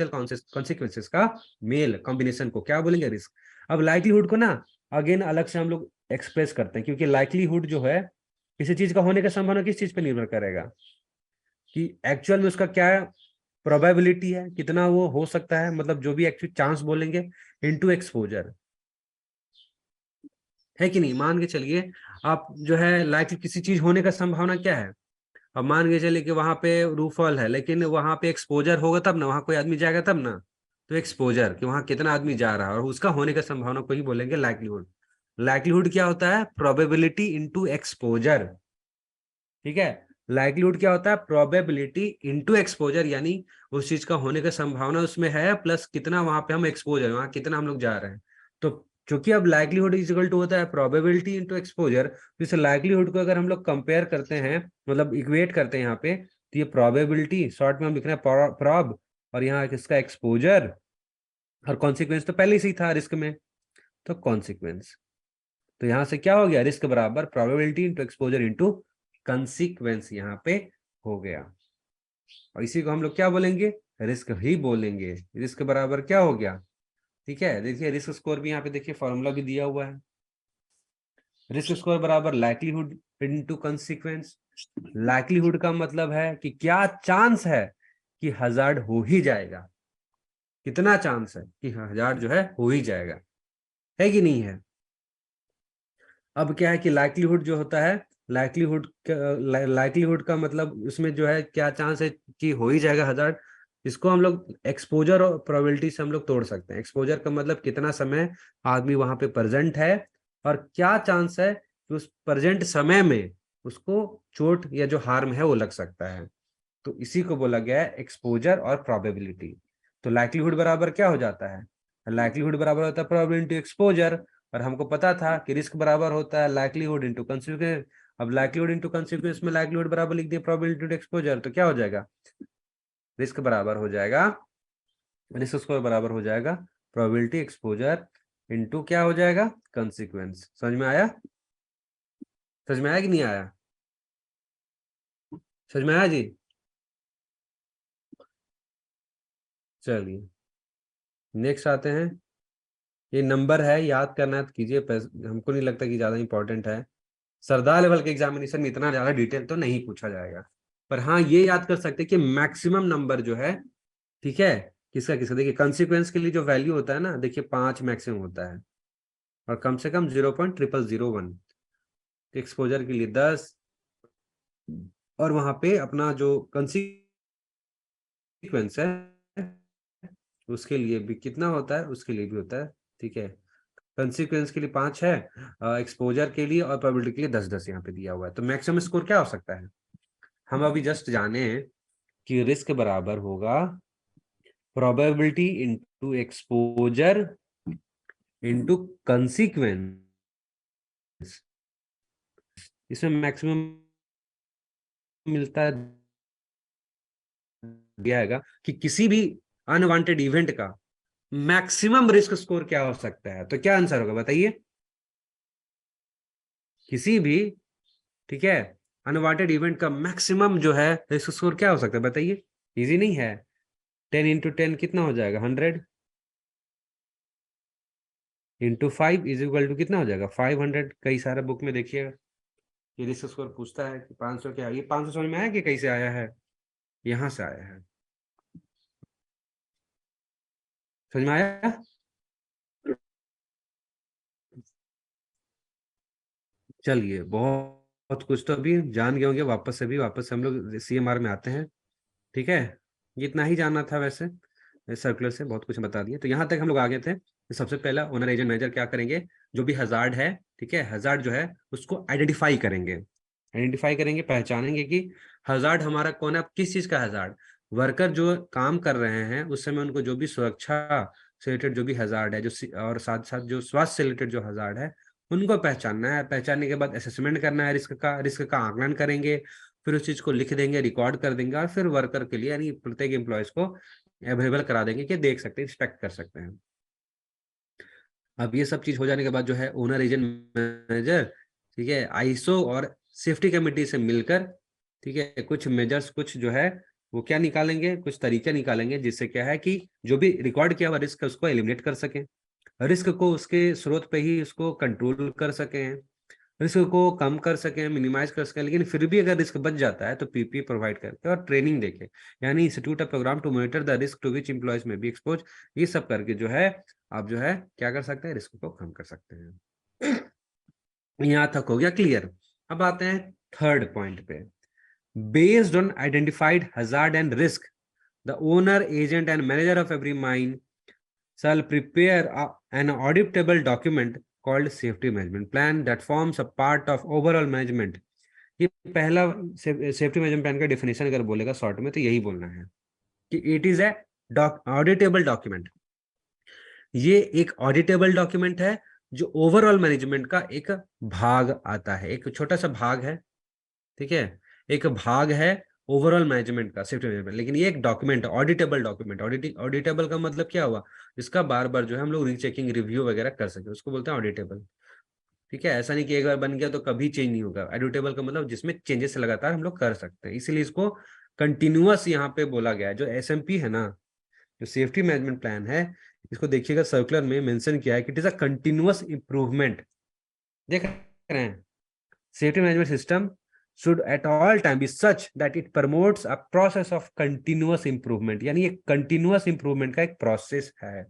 कॉन्सिक्वेंसेस का मेल कॉम्बिनेशन को क्या बोलेंगे, रिस्क। अब लाइक्लीहुड को ना अगेन अलग से हम लोग एक्सप्रेस करते हैं, क्योंकि लाइक्लीहुड जो है किसी चीज का होने का संभावना किस चीज पे निर्भर करेगा, कि एक्चुअल में उसका क्या प्रोबेबिलिटी है, कितना वो हो सकता है, मतलब जो भी एक्चुअल चांस बोलेंगे, इनटू एक्सपोजर, है कि नहीं। मान के चलिए आप जो है लाइक किसी चीज होने का संभावना क्या है, अब मान के चलिए कि वहां पे रूफॉल है, लेकिन वहां पे एक्सपोजर होगा तब ना, वहां कोई आदमी जाएगा तब ना। तो एक्सपोजर कि वहां कितना आदमी जा रहा है और उसका होने का संभावना को ही बोलेंगे लाइक्लीहुड। लाइक्लीहुड क्या होता है, प्रोबेबिलिटी इंटू एक्सपोजर, ठीक है। लाइक्लीहुड क्या होता है, प्रोबेबिलिटी इंटू एक्सपोजर, यानी उस चीज का होने का संभावना उसमें है प्लस कितना वहां पे हम एक्सपोजर, वहां कितना हम लोग जा रहे हैं। तो चूंकि अब लाइक्लीहुड इज इक्वल टू होता है प्रोबेबिलिटी इंटू एक्सपोजर, तो इस लाइक्लीहुड को अगर हम लोग कंपेयर करते हैं, मतलब इक्वेट करते हैं यहाँ पे, तो ये प्रोबेबिलिटी शॉर्ट में हम लिख रहे हैं प्रॉब, और यहाँ किसका एक्सपोजर, और कॉन्सिक्वेंस तो पहले से ही था रिस्क में, तो कॉन्सिक्वेंस। तो यहां से क्या हो गया, रिस्क बराबर probability into exposure into consequence यहाँ पे हो गया। और इसी को हम लोग क्या बोलेंगे, रिस्क ही बोलेंगे। रिस्क बराबर क्या हो गया, ठीक है। देखिए रिस्क स्कोर भी यहाँ पे देखिए फॉर्मूला भी दिया हुआ है, रिस्क स्कोर बराबर लाइक्लीहुड इनटू कंसिक्वेंस। लाइक्लीहुड का मतलब है कि क्या चांस है कि हजार्ड हो ही जाएगा, कितना चांस है कि हजार्ड जो है हो ही जाएगा, है कि नहीं है। अब क्या है कि लाइक्लीहुड जो होता है, लाइक्लीहुड का मतलब उसमें जो है क्या चांस है कि हो ही जाएगा हजार्ड, इसको हम लोग एक्सपोजर और प्रोबेबिलिटी से हम लोग तोड़ सकते हैं। एक्सपोजर का मतलब कितना समय आदमी वहां पे प्रेजेंट है, और क्या चांस है कि उस प्रेजेंट समय में उसको चोट या जो हार्म है वो लग सकता है। तो इसी को बोला गया है एक्सपोजर और प्रोबेबिलिटी। तो लाइक्लीहुड बराबर क्या हो जाता है, लाइक्लीहुड बराबर होता है प्रोबेबिलिटी एक्सपोजर, और हमको पता था कि रिस्क बराबर होता है लाइक्लीहुड इंटू कंसिक्वेंस। अब लाइक्लीहुड इंटू कंसिक्वेंस में लाइक्लीहुड बराबर लिख दिया प्रोबेबिलिटी इंटू एक्सपोजर, तो क्या हो जाएगा, रिस्क बराबर हो जाएगा, रिस्क स्कोर बराबर हो जाएगा प्रोबेबिलिटी एक्सपोजर इंटू क्या हो जाएगा, कंसिक्वेंस। समझ में आया, समझ में आया कि नहीं आया, समझ में आया जी। चलिए नेक्स्ट आते हैं, ये नंबर है, याद करना है तो कीजिए, हमको नहीं लगता कि ज्यादा इंपॉर्टेंट है। सरदार लेवल के एग्जामिनेशन में इतना ज्यादा डिटेल तो नहीं पूछा जाएगा, पर हाँ ये याद कर सकते हैं कि मैक्सिमम नंबर जो है, ठीक है, किसका किसका, देखिए कंसिक्वेंस के लिए जो वैल्यू होता है ना, देखिए 5 मैक्सिमम होता है, और कम से कम 0.0001, एक्सपोजर के लिए 10, और वहां पे अपना जो कंसिक्वेंस है उसके लिए भी कितना होता है, उसके लिए भी होता है, ठीक है। कंसिक्वेंस के लिए 5 है, एक्सपोजर के लिए और प्रोबेबिलिटी के लिए 10-10 यहाँ पे दिया हुआ है। तो मैक्सिमम स्कोर क्या हो सकता है, हम अभी जस्ट जाने हैं कि रिस्क बराबर होगा probability into exposure into consequence. इसमें मैक्सिमम मिलता है, दिया हैगा कि किसी भी अनवांटेड इवेंट का मैक्सिमम रिस्क स्कोर क्या हो सकता है। तो क्या आंसर होगा बताइए? किसी भी, ठीक है, अनवांटेड इवेंट का मैक्सिमम जो है रिस्क स्कोर क्या हो सकता है बताइए? इजी नहीं है। 10 × 10 कितना हो जाएगा? 100 × 5 इज इक्वल टू कितना हो जाएगा? 500। कई सारे बुक में देखिएगा ये रिस्क स्कोर पूछता है कि 500 क्या है। ये 500 समझ में आया कि कैसे आया है? यहां से आया है। समझ में आया? चलिए, बहुत बहुत कुछ तो अभी जान गए होंगे। वापस से हम लोग CMR में आते हैं। ठीक है, ये इतना ही जानना था वैसे। सर्कुलर से बहुत कुछ बता दिया। तो यहाँ तक हम लोग आगे थे। तो सबसे पहला ओनर एजेंट मैनेजर क्या करेंगे? जो भी हजार्ड है, ठीक है, हजार्ड जो है उसको आइडेंटिफाई करेंगे। आइडेंटिफाई करेंगे, पहचानेंगे कि हजार्ड हमारा कौन है, किस चीज का हजार्ड। वर्कर जो काम कर रहे हैं उस समय उनको जो भी सुरक्षा से रिलेटेड जो भी हजार्ड है, और साथ साथ जो स्वास्थ्य से रिलेटेड जो हजार्ड है उनको पहचानना है। पहचानने के बाद असेसमेंट करना है, रिस्क का आकलन करेंगे। फिर उस चीज को लिख देंगे, रिकॉर्ड कर देंगे, और फिर वर्कर के लिए यानी प्रत्येक एम्प्लॉयज को अवेलेबल करा देंगे कि देख सकते हैं, इंस्पेक्ट कर सकते हैं। अब ये सब चीज हो जाने के बाद जो है ओनर एजेंट मैनेजर, ठीक है, ISO और सेफ्टी कमेटी से मिलकर, ठीक है, कुछ मेजर्स, कुछ जो है वो क्या निकालेंगे, कुछ तरीके निकालेंगे जिससे क्या है कि जो भी रिकॉर्ड किया हुआ रिस्क उसको एलिमिनेट कर सकें, रिस्क को उसके स्रोत पे ही उसको कंट्रोल कर सकें, रिस्क को कम कर सकें, मिनिमाइज कर सकें। लेकिन फिर भी अगर रिस्क बच जाता है तो PPE प्रोवाइड करके और ट्रेनिंग देके, यानी institute of programme to monitor the risk to which employees may be expose, ये सब करके जो है आप जो है क्या कर सकते हैं, रिस्क को कम कर सकते हैं। यहाँ तक हो गया क्लियर। अब आते हैं थर्ड पॉइंट पे। Based on identified hazard and risk, the owner agent and manager of every mine shall prepare an auditable document called safety management plan that forms a part of overall management। ये पहला safety management plan का definition अगर बोलेगा short में तो यही बोलना है कि it is a auditable document. ये एक ऑडिटेबल डॉक्यूमेंट है जो ओवरऑल मैनेजमेंट का एक भाग आता है, एक छोटा सा भाग है, ठीक है, एक भाग है ओवरऑल मैनेजमेंट का, सेफ्टी मैनेजमेंट। लेकिन ये एक डॉक्यूमेंट है, ऑडिटेबल डॉक्यूमेंट। ऑडिटेबल का मतलब क्या हुआ? इसका बार बार जो है हम लोग रीचेकिंग, रिव्यू वगैरह कर सके, उसको बोलते हैं ऑडिटेबल। ठीक है, ऐसा नहीं कि एक बार बन गया तो कभी चेंज नहीं होगा। ऑडिटेबल का मतलब जिसमें चेंजेस लगातार हम लोग कर सकते हैं, इसीलिए इसको कंटिन्यूअस यहाँ पे बोला गया है। जो SMP है ना, जो सेफ्टी मैनेजमेंट प्लान है, इसको देखिएगा सर्कुलर में मेंशन किया है कि it is a continuous improvement. देख रहे हैं? Safety management system should at all time be such that it promotes a process of continuous improvement। यानी ये continuous improvement का एक प्रोसेस है।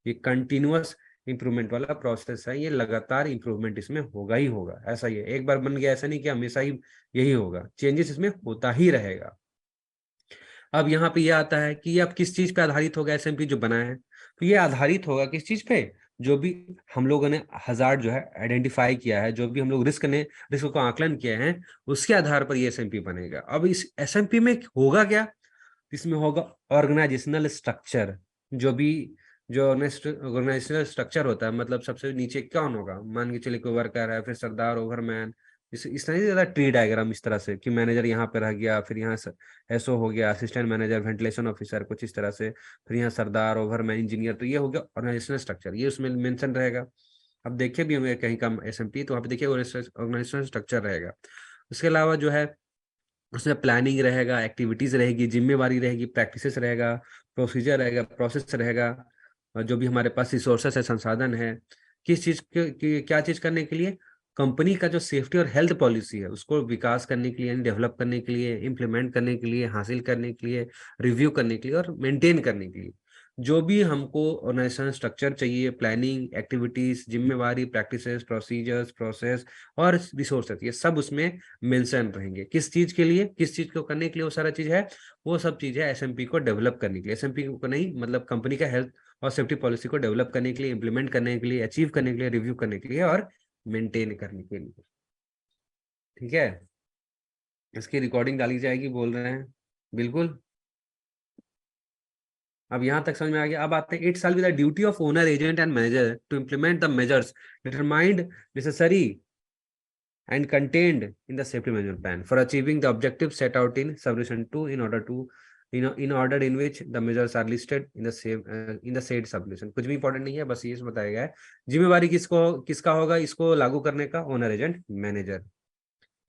ये continuous improvement वाला प्रोसेस है, ये लगातार इंप्रूवमेंट इसमें होगा ही होगा। ऐसा ही है, एक बार बन गया ऐसा नहीं कि हमेशा ही यही होगा, चेंजेस इसमें होता ही रहेगा। अब यहाँ पे ये आता है कि ये अब किस चीज पे आधारित होगा SMP जो बना है? तो ये आधारित होगा किस चीज पे? जो भी हम लोगों ने हजार्ड जो है आइडेंटिफाई किया है, जो भी हम लोग रिस्क को आकलन किए हैं, उसके आधार पर ये SMP बनेगा। अब इस SMP में होगा क्या? इसमें होगा ऑर्गेनाइजेशनल स्ट्रक्चर। जो भी जो ऑर्गेनाइजेशनल स्ट्रक्चर होता है, मतलब सबसे नीचे कौन होगा, मान के चलिए कोई वर्कर है, फिर सरदार, ओवरमैन, इस तरह से ज्यादा ट्री डायग्राम इस तरह से कि मैनेजर यहाँ पे रह गया, फिर यहाँ SO हो गया, असिस्टेंट मैनेजर, वेंटिलेशन ऑफिसर, कुछ इस तरह से, फिर यहाँ सरदार, ओवरमैन, इंजीनियर। तो ये हो गया ऑर्गेनाइजेशनल स्ट्रक्चर, ये उसमें मेंशन रहेगा। अब देखिए भी हमें कहीं का SMP तो वहाँ पे देखिए ऑर्गेनाइजेशनल स्ट्रक्चर रहेगा। उसके अलावा जो है उसमें प्लानिंग रहेगा, एक्टिविटीज रहेगी, जिम्मेवारी रहेगी, प्रैक्टिसेस रहेगा, प्रोसीजर रहेगा, प्रोसेस रहेगा, और जो भी हमारे पास रिसोर्सेस है, संसाधन है, किस चीज क्या चीज करने के लिए, कंपनी का जो सेफ्टी और हेल्थ पॉलिसी है उसको विकास करने के लिए, डेवलप करने के लिए, इम्प्लीमेंट करने के लिए, हासिल करने के लिए, रिव्यू करने के लिए और मेंटेन करने के लिए जो भी हमको ऑर्गेनाइजेशन स्ट्रक्चर चाहिए, प्लानिंग, एक्टिविटीज, जिम्मेवारी, प्रैक्टिसेस, प्रोसीजर्स, प्रोसेस और रिसोर्सेज, ये सब उसमें मेंशन रहेंगे। किस चीज के लिए, किस चीज को करने के लिए वो सारा चीज है, वो सब चीज है SMP को डेवलप करने के लिए। SMP को नहीं, मतलब कंपनी का हेल्थ और सेफ्टी पॉलिसी को डेवलप करने के लिए, इंप्लीमेंट करने के लिए, अचीव करने के लिए, रिव्यू करने के लिए और मेंटेन करने के लिए। ठीक है, इसकी रिकॉर्डिंग डाली जाएगी, बोल रहे हैं बिल्कुल। अब यहां तक समझ में आ गया। अब आते हैं, it shall be the duty of owner agent and manager to implement the measures determined necessary and contained in the safety management plan for achieving the objectives set out in subdivision 2 in order to in order in which the measures are listed in the same in the said subdivision। कुछ भी important नहीं है, बस ये बताया गया है जिम्मेवारी किसका होगा इसको लागू करने का, ओनर एजेंट मैनेजर।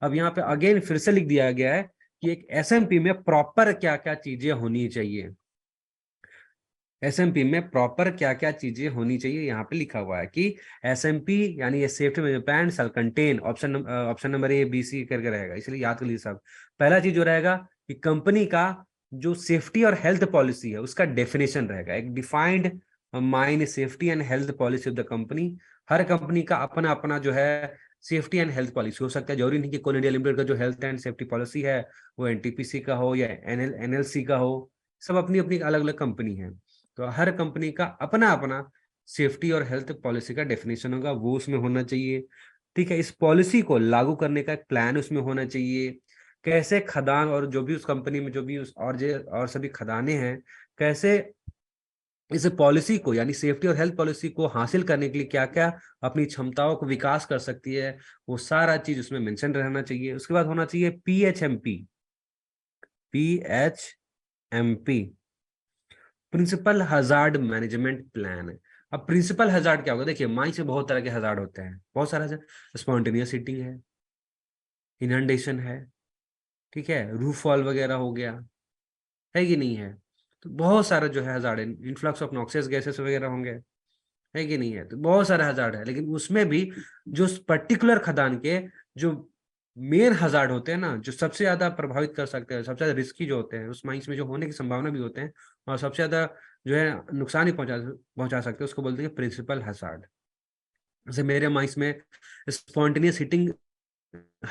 अब यहाँ पे अगेन फिर से लिख दिया गया है कि एक एसएमपी में प्रॉपर क्या क्या चीजें होनी चाहिए। एसएमपी में प्रॉपर क्या क्या चीजें होनी चाहिए यहाँ पे लिखा हुआ है कि एसएमपी यानी ये safety management plan shall contain option number A B C करके रहेगा, इसलिए याद कर लीजिए साहब। पहला चीज जो रहेगा कि कंपनी का जो सेफ्टी और हेल्थ पॉलिसी है उसका डेफिनेशन रहेगा, एक defined mine safety and health policy of the company. Her company का अपना अपना जो है सेफ्टी एंड हेल्थ पॉलिसी हो सकता है, जरूरी नहीं कि कोल इंडिया लिमिटेड का जो हेल्थ एंड सेफ्टी पॉलिसी है वो एनटीपीसी का हो या एनएलसी का हो, सब अपनी अपनी अलग अलग कंपनी है। तो हर कंपनी का अपना अपना सेफ्टी और हेल्थ पॉलिसी का डेफिनेशन होगा, वो उसमें होना चाहिए। ठीक है, इस पॉलिसी को लागू करने का एक प्लान उसमें होना चाहिए। कैसे खदान और जो भी उस कंपनी में जो भी उस और सभी खदानें हैं, कैसे इस पॉलिसी को यानी सेफ्टी और हेल्थ पॉलिसी को हासिल करने के लिए क्या क्या अपनी क्षमताओं को विकास कर सकती है, वो सारा चीज उसमें मेंशन रहना चाहिए। उसके बाद होना चाहिए पीएचएमपी, पीएचएमपी प्रिंसिपल हजार्ड मैनेजमेंट प्लान है। अब प्रिंसिपल हजार्ड क्या होगा, देखिए माइंस में बहुत तरह के हजार्ड होते हैं, बहुत सारा, स्पॉन्टेनियस हीटिंग है, इनंडेशन है, ठीक है, रूफ फॉल वगैरह हो गया, है कि नहीं है। तो बहुत सारा जो है हजार्ड है, इन्फ्लक्स ऑफ नॉक्सियस गैसेस वगैरह होंगे, है कि नहीं है। तो बहुत सारे हजार्ड है, लेकिन उसमें भी जो पर्टिकुलर खदान के जो मेन हजार्ड होते हैं ना, जो सबसे ज्यादा प्रभावित कर सकते हैं, सबसे ज्यादा रिस्की जो होते हैं, उस माइंस में जो होने की संभावना भी होते हैं और सबसे ज्यादा जो है नुकसान ही पहुंचा सकते हैं, उसको बोलते हैं प्रिंसिपल हजार्ड। जैसे मेरे माइंस में स्पॉन्टेनियस हिटिंग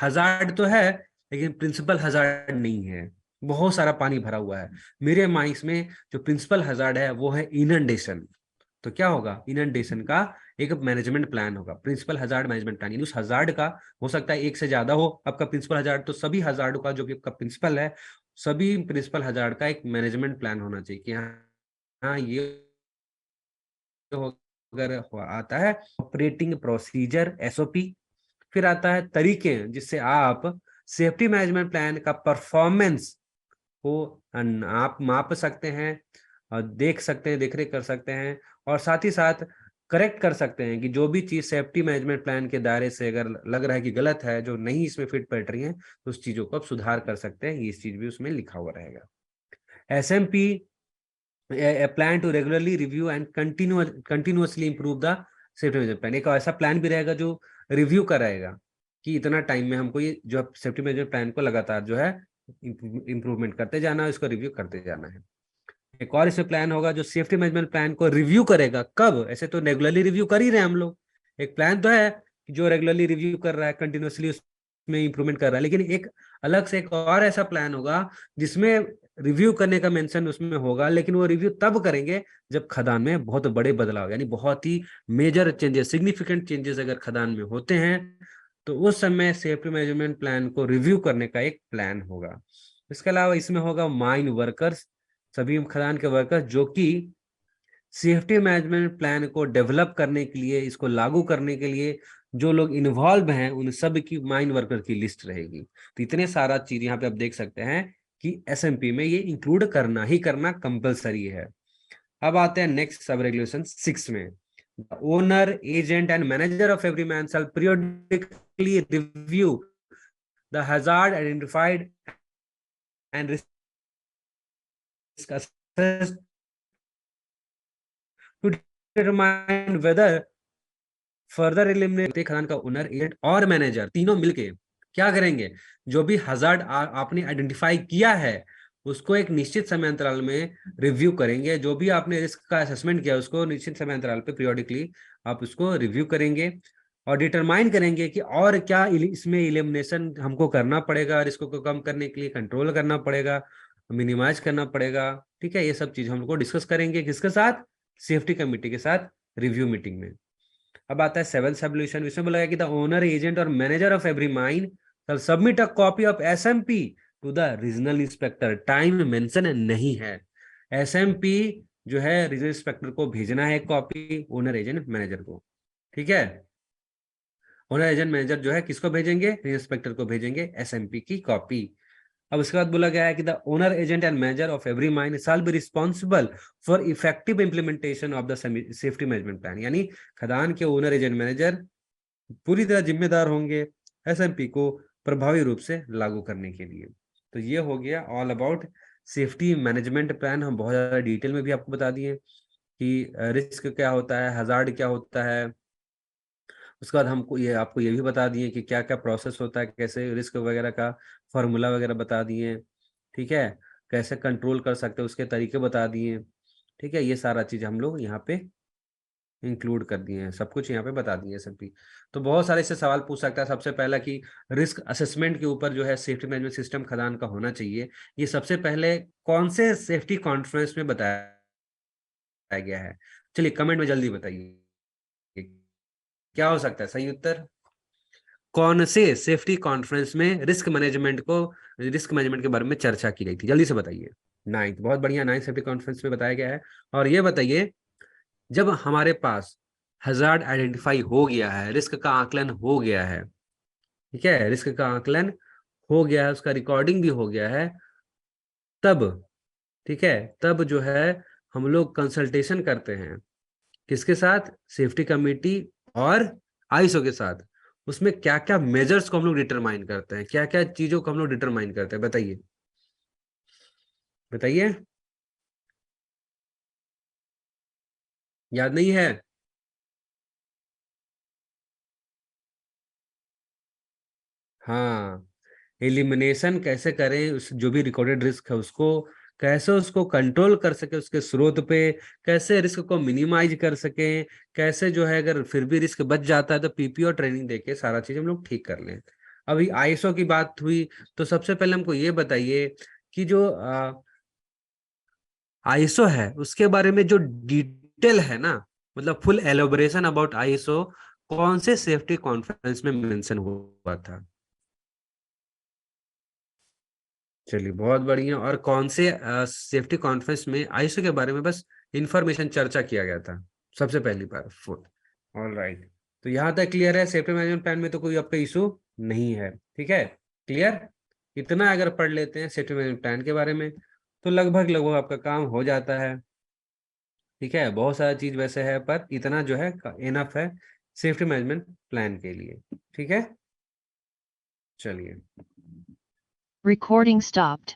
हजार्ड तो है, लेकिन प्रिंसिपल हजार्ड नहीं है, बहुत सारा पानी भरा हुआ है। मेरे माइंस में जो प्रिंसिपल हजार्ड है वो है इनंडेशन। तो क्या होगा, इनंडेशन का एक मैनेजमेंट प्लान होगा, प्रिंसिपल हजार्ड मैनेजमेंट प्लान, यानी उस हजार्ड का हो सकता है एक से ज्यादा हो आपका प्रिंसिपल हजार्ड, तो सभी हजार्ड का जो भी आपका प्रिंसिपल है, सभी प्रिंसिपल हजार्ड का एक मैनेजमेंट प्लान होना चाहिए कि हाँ ये अगर आता है ऑपरेटिंग प्रोसीजर एसओपी, फिर आता है तरीके जिससे आप सेफ्टी मैनेजमेंट प्लान का परफॉर्मेंस को आप माप सकते हैं और देख सकते हैं, देखरेख कर सकते हैं, और साथ ही साथ करेक्ट कर सकते हैं कि जो भी चीज सेफ्टी मैनेजमेंट प्लान के दायरे से अगर लग रहा है कि गलत है, जो नहीं इसमें फिट बैठ रही है, तो उस चीजों को आप सुधार कर सकते हैं। ये चीज भी उसमें लिखा हुआ रहेगा। SMP plan to regularly review and continuously improve the safety management plan, एक ऐसा प्लान भी रहेगा जो रिव्यू कराएगा कि इतना टाइम में हमको ये जो सेफ्टी मैनेजमेंट प्लान को लगातार जो है इंप्रूवमेंट करते जाना है, इसको रिव्यू करते जाना है। एक और इसमें प्लान होगा जो सेफ्टी मैनेजमेंट प्लान को रिव्यू करेगा, कब, ऐसे तो रेगुलरली रिव्यू कर ही रहे हैं हम लोग, एक प्लान तो है जो रेगुलरली रिव्यू कर रहा है, कंटिन्यूअसली उसमें इंप्रूवमेंट कर रहा है, लेकिन एक अलग से एक और ऐसा प्लान होगा जिसमें रिव्यू करने का मेंशन उसमें होगा, लेकिन वो रिव्यू तब करेंगे जब खदान में बहुत बड़े बदलाव यानी बहुत ही मेजर चेंजेस, सिग्निफिकेंट चेंजेस अगर खदान में होते हैं, तो उस समय सेफ्टी मैनेजमेंट प्लान को रिव्यू करने का एक प्लान होगा। इसके अलावा इसमें होगा माइन वर्कर्स, सभी खदान के वर्कर्स जो कि सेफ्टी मैनेजमेंट प्लान को डेवलप करने के लिए, इसको लागू करने के लिए जो लोग इन्वॉल्व हैं, उन सब की माइन वर्कर की लिस्ट रहेगी। तो इतने सारा चीज यहाँ पे आप देख सकते हैं कि एसएमपी में ये इंक्लूड करना ही करना कंपलसरी है। अब आते हैं नेक्स्ट सब रेगुलेशन 6 में, owner agent and manager of every man shall periodically review the hazard identified and risk assessed to determine whether further eliminate. खदान का ओनर एजेंट और मैनेजर तीनों मिलके क्या करेंगे, जो भी हजार्ड आपने आइडेंटिफाई किया है उसको एक निश्चित समय अंतराल में रिव्यू करेंगे, जो भी आपने रिस्क का असेसमेंट किया उसको निश्चित समय अंतराल पे पीरियोडिकली आप उसको रिव्यू करेंगे और डिटरमाइन करेंगे कि और क्या इसमें इलिमिनेशन हमको करना पड़ेगा, रिस्क को कम करने के लिए कंट्रोल करना पड़ेगा, मिनिमाइज करना पड़ेगा। ठीक है, ये सब चीज हम लोग डिस्कस करेंगे किसके साथ, सेफ्टी कमेटी के साथ रिव्यू मीटिंग में। अब आता है 7th सॉल्यूशन, इसमें बोला गया कि द ओनर एजेंट और manager of every mine submit a copy of SMP to the regional inspector. Time mention नहीं है। एसएमपी जो है रीजनल इंस्पेक्टर को भेजना है कॉपी, ओनर एजेंट मैनेजर को। ठीक है, ओनर एजेंट मैनेजर जो है किसको भेजेंगे, रीजनल इंस्पेक्टर को भेजेंगे एसएमपी की कॉपी। अब उसके बाद बोला गया है कि the owner agent and manager of every mine shall be responsible for effective implementation of the safety management plan. यानी खदान के ओनर एजेंट मैनेजर पूरी तरह जिम्मेदार होंगे एसएमपी को प्रभावी रूप से लागू करने के लिए। तो ये हो गया all about safety management plan. हम बहुत ज्यादा डिटेल में भी आपको बता दिए कि रिस्क क्या होता है, हजार्ड क्या होता है। उसके बाद हमको ये आपको ये भी बता दिए कि क्या क्या प्रोसेस होता है, कैसे रिस्क वगैरह का फॉर्मूला वगैरह बता दिए। ठीक है, कैसे कंट्रोल कर सकते हैं उसके तरीके बता दिए। ठीक है, ये सारा चीज हम लोग यहाँ पे इंक्लूड कर दिए हैं, सब कुछ यहाँ पे बता दिए सब भी। तो बहुत सारे इससे सवाल पूछ सकता है। सबसे पहला कि रिस्क असेसमेंट के ऊपर जो है सेफ्टी मैनेजमेंट सिस्टम खदान का होना चाहिए, ये सबसे पहले कौन से सेफ्टी कॉन्फ्रेंस में बताया गया है? चलिए कमेंट में जल्दी बताइए क्या हो सकता है सही उत्तर। कौन से सेफ्टी कॉन्फ्रेंस में रिस्क मैनेजमेंट के बारे में चर्चा की गई थी, जल्दी से बताइए। नाइन्थ, बहुत बढ़िया, नाइन्थ सेफ्टी कॉन्फ्रेंस में बताया गया है। और ये बताइए, जब हमारे पास हजार्ड आइडेंटिफाई हो गया है, रिस्क का आकलन हो गया है, ठीक है, रिस्क का आकलन हो गया है, उसका रिकॉर्डिंग भी हो गया है, तब, ठीक है, तब जो है हम लोग कंसल्टेशन करते हैं किसके साथ, सेफ्टी कमेटी और आईएसओ के साथ। उसमें क्या क्या मेजर्स को हम लोग डिटरमाइन करते हैं, क्या क्या चीजों को हम लोग डिटरमाइन करते हैं, बताइए बताइए। याद नहीं है? हाँ, एलिमिनेशन कैसे करें, उस जो भी रिकॉर्डेड रिस्क है उसको कैसे उसको कंट्रोल कर सके, उसके स्रोत पे कैसे रिस्क को मिनिमाइज कर सके, कैसे जो है अगर फिर भी रिस्क बच जाता है तो पीपीओ ट्रेनिंग देके सारा चीज हम लोग ठीक कर लें। अभी आईएसओ की बात हुई, तो सबसे पहले हमको ये बताइए कि जो आईएसओ है उसके बारे में जो डिटेल है ना, मतलब फुल एलोबरेशन अबाउट आईएसओ कौन से सेफ्टी कॉन्फ्रेंस में मेंशन हुआ था? चलिए बहुत बढ़िया। और कौन से सेफ्टी कॉन्फ्रेंस में आईएसओ के बारे में बस इंफॉर्मेशन चर्चा किया गया था सबसे पहली बार? Foot, all right. तो यहाँ तक क्लियर है, सेफ्टी मैनेजमेंट प्लान में तो कोई आपका इशू नहीं है। ठीक है, क्लियर। इतना अगर पढ़ लेते हैं सेफ्टी मैनेजमेंट प्लान के बारे में तो लगभग लगभग आपका काम हो जाता है। ठीक है, बहुत सारा चीज वैसे है पर इतना जो है इनफ है सेफ्टी मैनेजमेंट प्लान के लिए। ठीक है, चलिए। Recording stopped.